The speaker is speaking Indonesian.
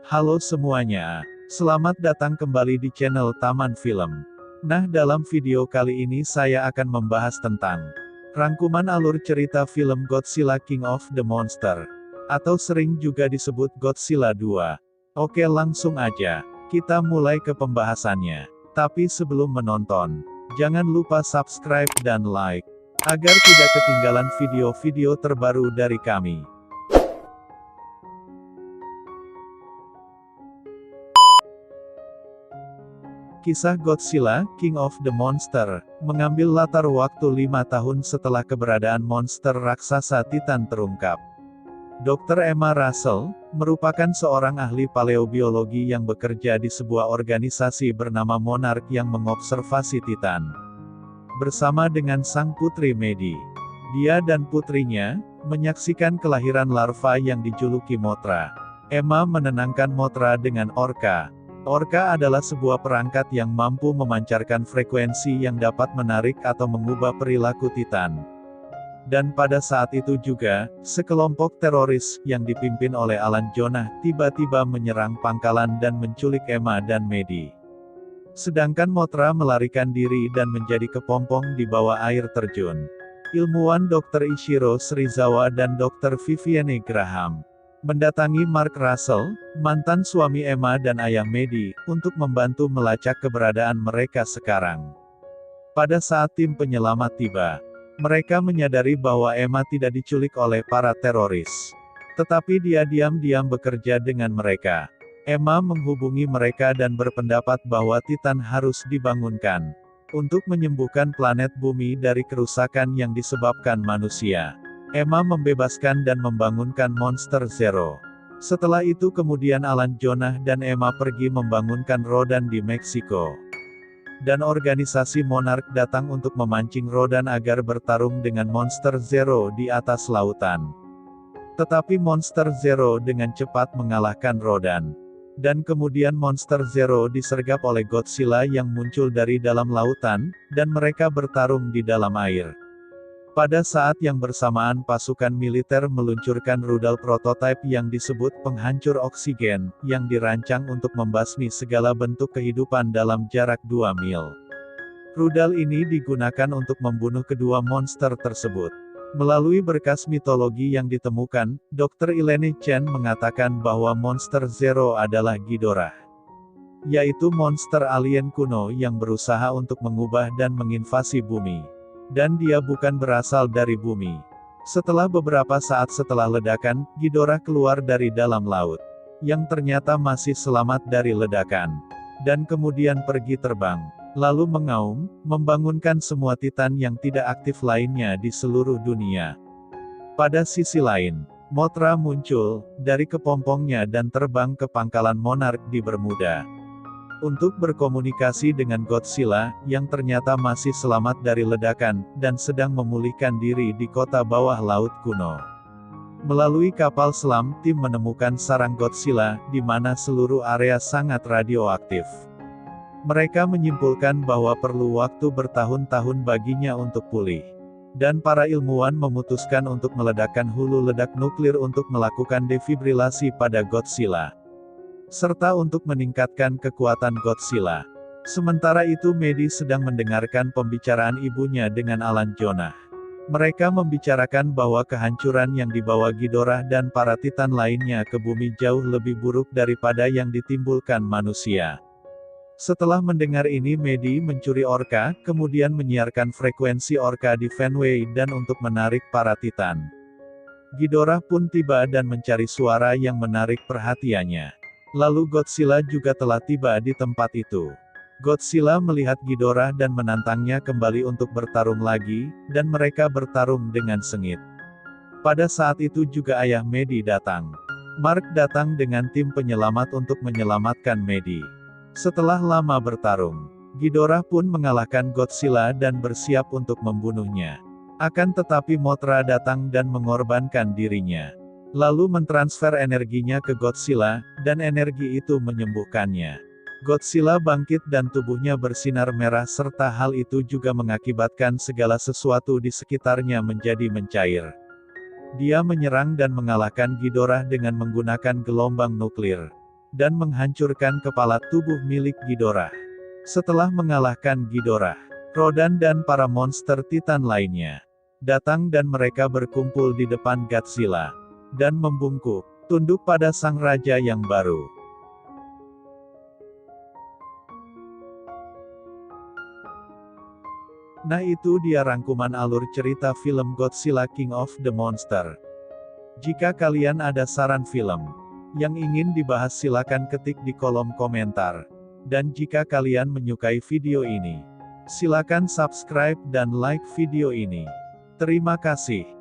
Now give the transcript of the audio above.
Halo semuanya, selamat datang kembali di channel Taman Film. Nah, dalam video kali ini saya akan membahas tentang rangkuman alur cerita film Godzilla King of the Monster, atau sering juga disebut Godzilla 2. Oke, langsung aja, kita mulai ke pembahasannya. Tapi sebelum menonton, jangan lupa subscribe dan like, agar tidak ketinggalan video-video terbaru dari kami. Kisah Godzilla, King of the Monster, mengambil latar waktu 5 tahun setelah keberadaan monster raksasa Titan terungkap. Dr. Emma Russell, merupakan seorang ahli paleobiologi yang bekerja di sebuah organisasi bernama Monarch yang mengobservasi Titan. Bersama dengan sang putri Maddie, dia dan putrinya, menyaksikan kelahiran larva yang dijuluki Mothra. Emma menenangkan Mothra dengan Orca. Orca adalah sebuah perangkat yang mampu memancarkan frekuensi yang dapat menarik atau mengubah perilaku Titan. Dan pada saat itu juga, sekelompok teroris, yang dipimpin oleh Alan Jonah, tiba-tiba menyerang pangkalan dan menculik Emma dan Maddie. Sedangkan Mothra melarikan diri dan menjadi kepompong di bawah air terjun. Ilmuwan Dr. Ishiro Serizawa dan Dr. Vivienne Graham mendatangi Mark Russell, mantan suami Emma dan ayah Maddie, untuk membantu melacak keberadaan mereka sekarang. Pada saat tim penyelamat tiba, mereka menyadari bahwa Emma tidak diculik oleh para teroris. Tetapi dia diam-diam bekerja dengan mereka. Emma menghubungi mereka dan berpendapat bahwa Titan harus dibangunkan untuk menyembuhkan planet bumi dari kerusakan yang disebabkan manusia. Emma membebaskan dan membangunkan Monster Zero. Setelah itu kemudian Alan Jonah dan Emma pergi membangunkan Rodan di Meksiko. Dan organisasi Monarch datang untuk memancing Rodan agar bertarung dengan Monster Zero di atas lautan. Tetapi Monster Zero dengan cepat mengalahkan Rodan. Dan kemudian Monster Zero disergap oleh Godzilla yang muncul dari dalam lautan, dan mereka bertarung di dalam air. Pada saat yang bersamaan pasukan militer meluncurkan rudal prototipe yang disebut penghancur oksigen, yang dirancang untuk membasmi segala bentuk kehidupan dalam jarak 2 mil. Rudal ini digunakan untuk membunuh kedua monster tersebut. Melalui berkas mitologi yang ditemukan, Dr. Elaine Chen mengatakan bahwa Monster Zero adalah Ghidorah, yaitu monster alien kuno yang berusaha untuk mengubah dan menginvasi bumi. Dan dia bukan berasal dari bumi. Setelah beberapa saat setelah ledakan, Ghidorah keluar dari dalam laut, yang ternyata masih selamat dari ledakan. Dan kemudian pergi terbang, lalu mengaum, membangunkan semua Titan yang tidak aktif lainnya di seluruh dunia. Pada sisi lain, Mothra muncul dari kepompongnya dan terbang ke pangkalan Monarch di Bermuda untuk berkomunikasi dengan Godzilla, yang ternyata masih selamat dari ledakan, dan sedang memulihkan diri di kota bawah laut kuno. Melalui kapal selam, tim menemukan sarang Godzilla, di mana seluruh area sangat radioaktif. Mereka menyimpulkan bahwa perlu waktu bertahun-tahun baginya untuk pulih. Dan para ilmuwan memutuskan untuk meledakkan hulu ledak nuklir untuk melakukan defibrilasi pada Godzilla, serta untuk meningkatkan kekuatan Godzilla. Sementara itu Maddie sedang mendengarkan pembicaraan ibunya dengan Alan Jonah. Mereka membicarakan bahwa kehancuran yang dibawa Ghidorah dan para Titan lainnya ke bumi jauh lebih buruk daripada yang ditimbulkan manusia. Setelah mendengar ini Maddie mencuri Orca, kemudian menyiarkan frekuensi Orca di Fenway dan untuk menarik para Titan. Ghidorah pun tiba dan mencari suara yang menarik perhatiannya. Lalu Godzilla juga telah tiba di tempat itu. Godzilla melihat Ghidorah dan menantangnya kembali untuk bertarung lagi, dan mereka bertarung dengan sengit. Pada saat itu juga ayah Maddie datang. Mark datang dengan tim penyelamat untuk menyelamatkan Maddie. Setelah lama bertarung, Ghidorah pun mengalahkan Godzilla dan bersiap untuk membunuhnya. Akan tetapi Mothra datang dan mengorbankan dirinya, lalu mentransfer energinya ke Godzilla, dan energi itu menyembuhkannya. Godzilla bangkit dan tubuhnya bersinar merah serta hal itu juga mengakibatkan segala sesuatu di sekitarnya menjadi mencair. Dia menyerang dan mengalahkan Ghidorah dengan menggunakan gelombang nuklir. dan menghancurkan kepala tubuh milik Ghidorah. Setelah mengalahkan Ghidorah, Rodan dan para monster Titan lainnya datang dan mereka berkumpul di depan Godzilla dan membungkuk, tunduk pada sang raja yang baru. Nah, itu dia rangkuman alur cerita film Godzilla King of the Monster. Jika kalian ada saran film yang ingin dibahas, silakan ketik di kolom komentar. Dan jika kalian menyukai video ini, silakan subscribe dan like video ini. Terima kasih.